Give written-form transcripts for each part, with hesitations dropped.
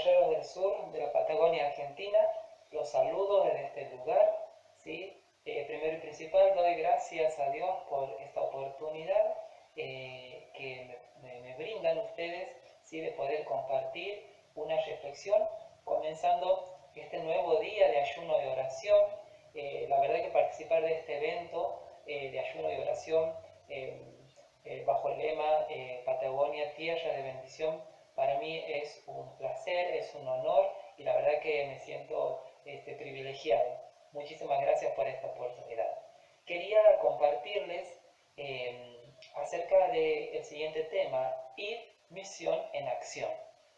Caballeros del Sur de la Patagonia Argentina, los saludo desde este lugar, ¿sí? Primero y principal, doy gracias a Dios por esta oportunidad que me brindan ustedes, ¿sí? De poder compartir una reflexión, comenzando este nuevo día de ayuno y oración. La verdad que participar de este evento de ayuno y oración bajo el lema Patagonia, Tierra de Bendición, para mí es un placer, es un honor y la verdad que me siento privilegiado. Muchísimas gracias por esta oportunidad. Quería compartirles acerca del siguiente tema, ir, misión en acción,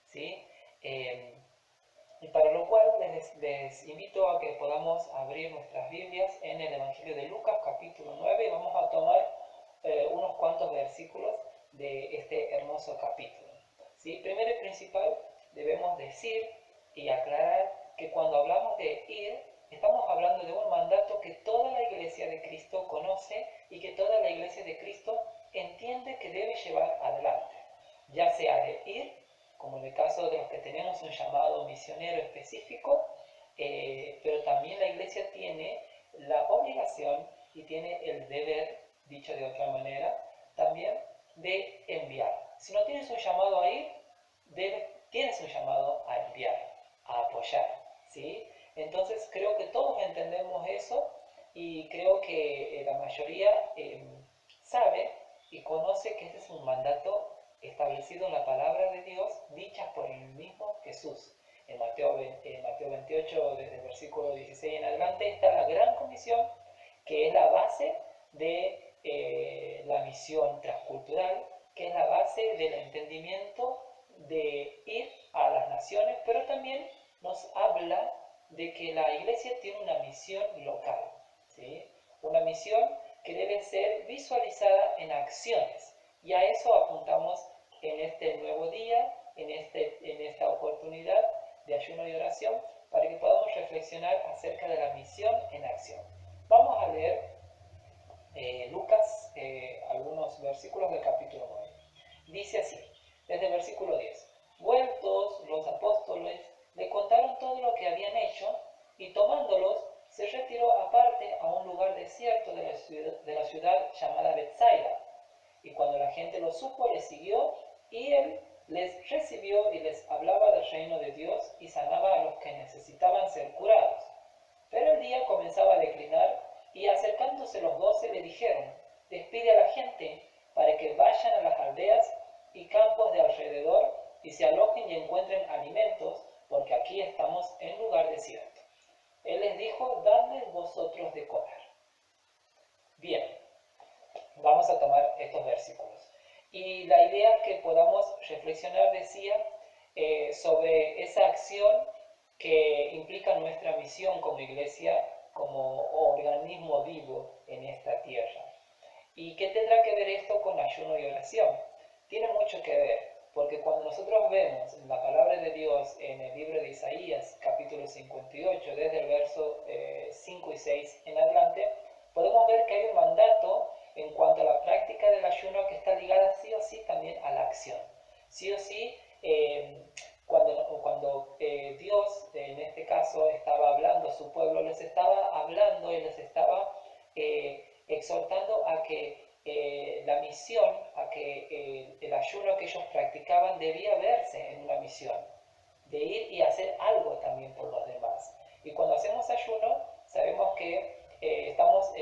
¿sí? Y para lo cual les invito a que podamos abrir nuestras Biblias en el Evangelio de Lucas capítulo 9 y vamos a tomar unos cuantos versículos de este hermoso capítulo, ¿sí? Primero y principal, debemos decir y aclarar que cuando hablamos de ir, estamos hablando de un mandato que toda la Iglesia de Cristo conoce y que toda la Iglesia de Cristo entiende que debe llevar adelante, ya sea de ir, como en el caso de los que tenemos un llamado misionero específico, pero también la Iglesia tiene la obligación y tiene el deber, dicho de otra manera, también de enviar. Si no tienes un llamado a ir, tienes un llamado a enviar, a apoyar, ¿sí? Entonces creo que todos entendemos eso y creo que la mayoría sabe y conoce que este es un mandato establecido en la palabra de Dios, dicha por el mismo Jesús. En Mateo 28, desde el versículo 16 en adelante, está la gran comisión, que es la base de la misión transcultural, que es la base del entendimiento de ir a las naciones, pero también nos habla de que la Iglesia tiene una misión local, ¿sí? Una misión que debe ser visualizada en acciones. Y a eso apuntamos en este nuevo día, en esta oportunidad de ayuno y oración, para que podamos reflexionar acerca de la misión en acción. Vamos a leer Lucas, algunos versículos del capítulo 9. Dice así, desde el versículo 10. Vueltos los apóstoles, le contaron todo lo que habían hecho, y tomándolos, se retiró aparte a un lugar desierto de la ciudad llamada Betsaida. Y cuando la gente lo supo, le siguió, y él les recibió y les hablaba del reino de Dios y sanaba a los que necesitaban ser curados. Pero el día comenzaba a declinar, y acercándose los 12 le dijeron, despide a la gente para que vayan a las aldeas y campos de alrededor y se alojen y encuentren alimentos, porque aquí estamos en lugar desierto. Él les dijo, dadles vosotros de comer. Bien, vamos a tomar estos versículos. Y la idea que podamos reflexionar, decía, sobre esa acción que implica nuestra misión como iglesia, como organismo vivo en esta tierra. ¿Y qué tendrá que ver esto con ayuno y oración? Tiene mucho que ver, porque cuando nosotros vemos la palabra de Dios en el libro de Isaías, capítulo 58, desde el verso 5 y 6 en adelante, podemos ver que hay un mandato en cuanto a la práctica del ayuno que está ligada sí o sí también a la acción. Sí o sí, cuando Dios, en este caso, estaba hablando a su pueblo, les estaba hablando y les estaba exhortando a que la misión, a que el ayuno que ellos practicaban debía verse en una misión, de ir y hacer algo también por los demás. Y cuando hacemos ayuno, sabemos que estamos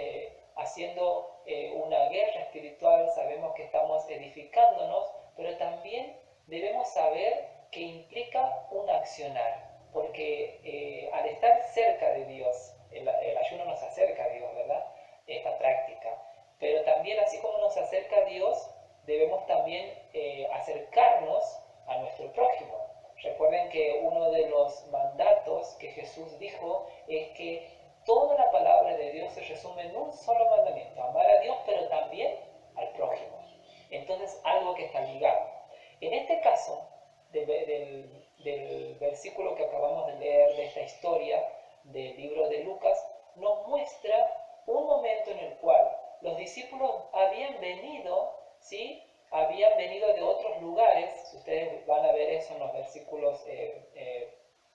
haciendo una guerra espiritual, sabemos que estamos edificándonos, pero también debemos saber que implica un accionar, porque al estar cerca de Dios, el ayuno nos acerca a Dios, ¿verdad? Esta práctica. Pero también, así como nos acerca a Dios, debemos también acercarnos a nuestro prójimo. Recuerden que uno de los mandatos que Jesús dijo es que toda la palabra de Dios se resume en un solo mandamiento, amar a Dios, pero también al prójimo. Entonces, algo que está ligado. En este caso, del versículo que acabamos de leer, de esta historia del libro de Lucas, nos muestra un momento en el cual los discípulos habían venido, ¿sí?, habían venido de otros lugares, ustedes van a ver eso en los versículos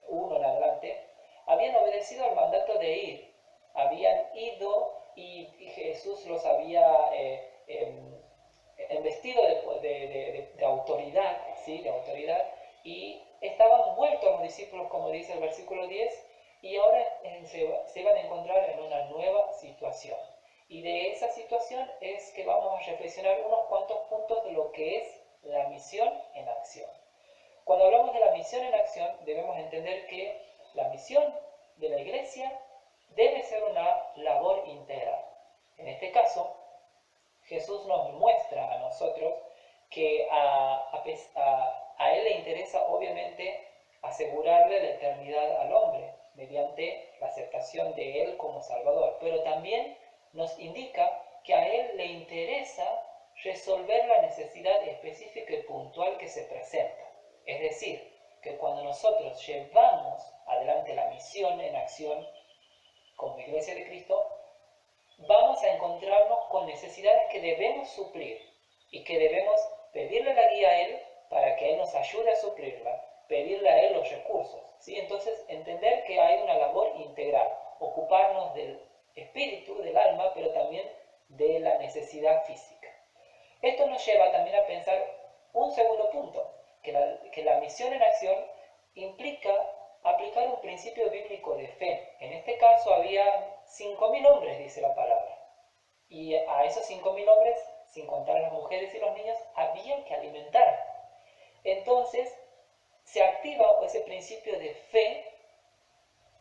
1 en adelante, habían obedecido al mandato de ir, habían ido y Jesús los había investido de autoridad, ¿sí? De autoridad, y estaban vueltos los discípulos, como dice el versículo 10, y ahora se iban a encontrar en una nueva situación. Y de esa situación es que vamos a reflexionar unos cuantos puntos de lo que es la misión en acción. Cuando hablamos de la misión en acción, debemos entender que la misión de la iglesia debe ser una labor integral. En este caso, Jesús nos muestra a nosotros que a Él le interesa obviamente asegurarle la eternidad al hombre mediante la aceptación de Él como Salvador, pero también nos indica que a Él le interesa resolver la necesidad específica y puntual que se presenta. Es decir, que cuando nosotros llevamos adelante la misión en acción como Iglesia de Cristo, vamos a encontrarnos con necesidades que debemos suplir y que debemos pedirle la guía a Él para que Él nos ayude a suplirla, pedirle a Él los recursos, ¿sí? Entonces, entender que hay una labor integral, ocuparnos del espíritu, del alma, pero también de la necesidad física. Esto nos lleva también a pensar un segundo punto, que la misión en acción implica aplicar un principio bíblico de fe. En este caso había 5.000 hombres, dice la palabra. Y a esos 5.000 hombres, sin contar a las mujeres y los niños, había que alimentar. Entonces, se activa ese principio de fe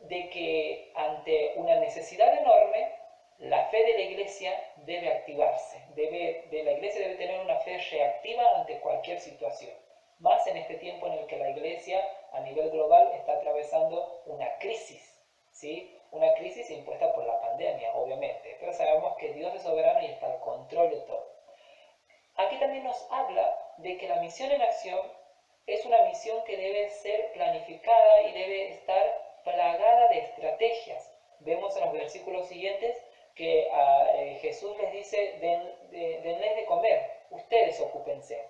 de que ante una necesidad enorme, la fe de la iglesia debe activarse. La iglesia debe tener una fe reactiva ante cualquier situación. Más en este tiempo en el que la iglesia a nivel global está atravesando una crisis, ¿sí? Una crisis impuesta por la pandemia, obviamente. Pero sabemos que Dios es soberano y está al control de todo. Aquí también nos habla de que la misión en acción es una misión que debe ser planificada y debe estar plagada de estrategias. Vemos en los versículos siguientes que Jesús les dice, denles de comer, ustedes ocúpense,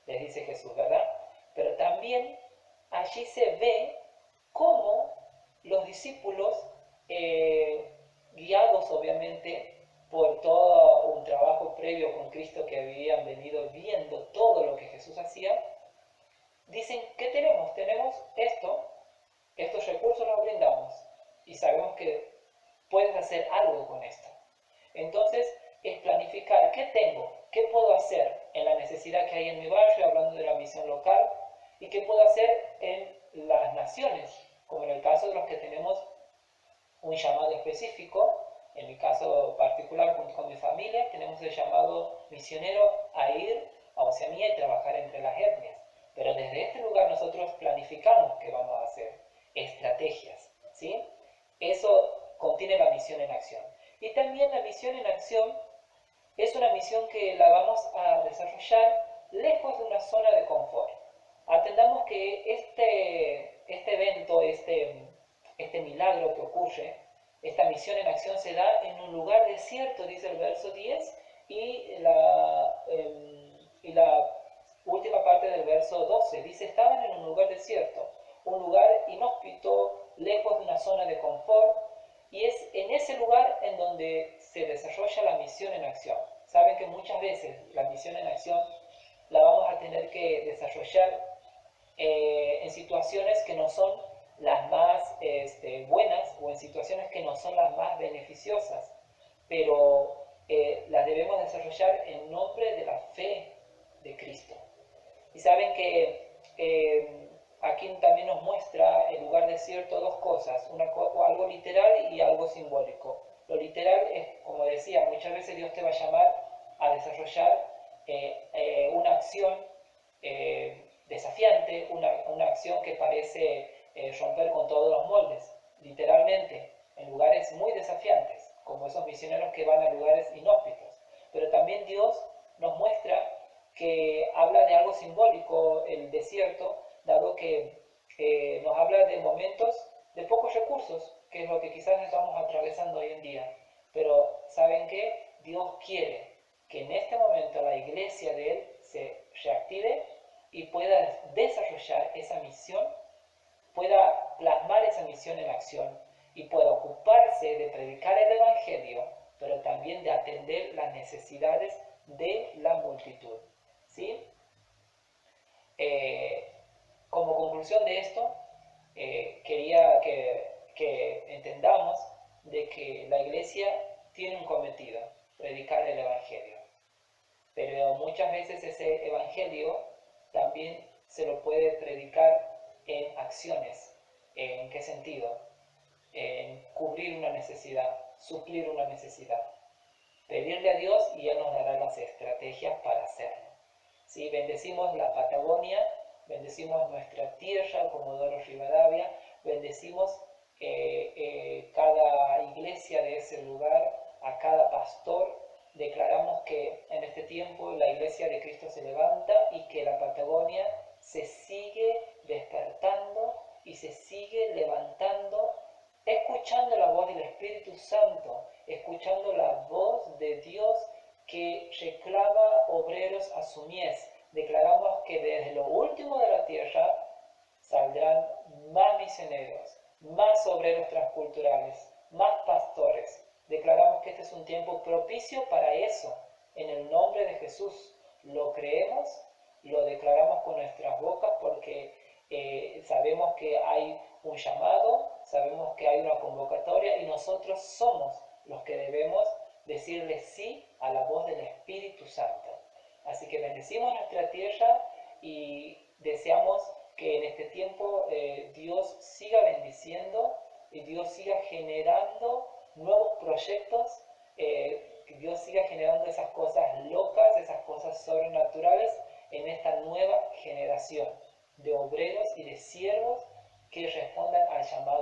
les dice Jesús, ¿verdad? Pero también allí se ve cómo los discípulos, guiados obviamente por todo un trabajo previo con Cristo que habían venido viendo todo lo que Jesús hacía, dicen, ¿qué tenemos? Tenemos esto, estos recursos los brindamos y sabemos que puedes hacer algo con esto. Entonces, es planificar qué tengo, qué puedo hacer en la necesidad que hay en mi barrio, hablando de la misión local, y qué puedo hacer en las naciones, como en el caso de los que tenemos un llamado específico. En mi caso particular, junto con mi familia, tenemos el llamado misionero a ir a Oceanía y trabajar entre las etnias. Pero desde este lugar nosotros planificamos qué vamos a hacer, estrategias, ¿sí? Eso contiene la misión en acción. Y también la misión en acción es una misión que la vamos a desarrollar lejos de una zona de confort. Atendamos que este evento, este milagro que ocurre, esta misión en acción se da en un lugar desierto, dice el verso 10, y la última parte del verso 12, dice, estaban en un lugar desierto, un lugar inhóspito, lejos de una zona de confort, y es en ese lugar en donde se desarrolla la misión en acción. Saben que muchas veces la misión en acción la vamos a tener que desarrollar en situaciones que no son las más buenas o en situaciones que no son las más beneficiosas, pero las debemos desarrollar en nombre de la fe de Cristo. Y saben que aquí también nos muestra el lugar desierto dos cosas, algo literal y algo simbólico. Lo literal es, como decía, muchas veces Dios te va a llamar a desarrollar una acción desafiante, una acción que parece romper con todos los moldes, literalmente, en lugares muy desafiantes, como esos misioneros que van a lugares inhóspitos. Pero también Dios nos muestra que habla de algo simbólico, el desierto, dado que nos habla de momentos de pocos recursos, que es lo que quizás estamos atravesando hoy en día. Pero ¿saben qué? Dios quiere que en este momento la iglesia de Él se reactive y pueda desarrollar esa misión, pueda plasmar esa misión en acción y pueda ocuparse de predicar el Evangelio, pero también de atender las necesidades de la multitud. ¿Sí? Como conclusión de esto, quería que entendamos de que la iglesia tiene un cometido, predicar el Evangelio. Pero muchas veces ese Evangelio también se lo puede predicar en acciones. ¿En qué sentido? En cubrir una necesidad, suplir una necesidad. Pedirle a Dios y Él nos dará las estrategias para hacerlo. ¿Sí? Bendecimos la Patagonia, bendecimos nuestra tierra, Comodoro Rivadavia, bendecimos cada iglesia de ese lugar, a cada pastor. Declaramos que en este tiempo la iglesia de Cristo se levanta y que la Patagonia se sigue despertando y se sigue levantando, escuchando la voz del Espíritu Santo, escuchando la voz de Dios que reclama obreros a su mies. Declaramos que desde lo último de la tierra saldrán más misioneros, más obreros transculturales, más pastores. Declaramos que este es un tiempo propicio para eso. En el nombre de Jesús lo creemos, lo declaramos con nuestras bocas porque sabemos que hay un llamado, sabemos que hay una convocatoria y nosotros somos los que debemos decirle sí a la voz del Espíritu Santo. Así que bendecimos nuestra tierra y deseamos que en este tiempo Dios siga bendiciendo y Dios siga generando nuevos proyectos, que Dios siga generando esas cosas locas, esas cosas sobrenaturales en esta nueva generación de obreros y de siervos que respondan al llamado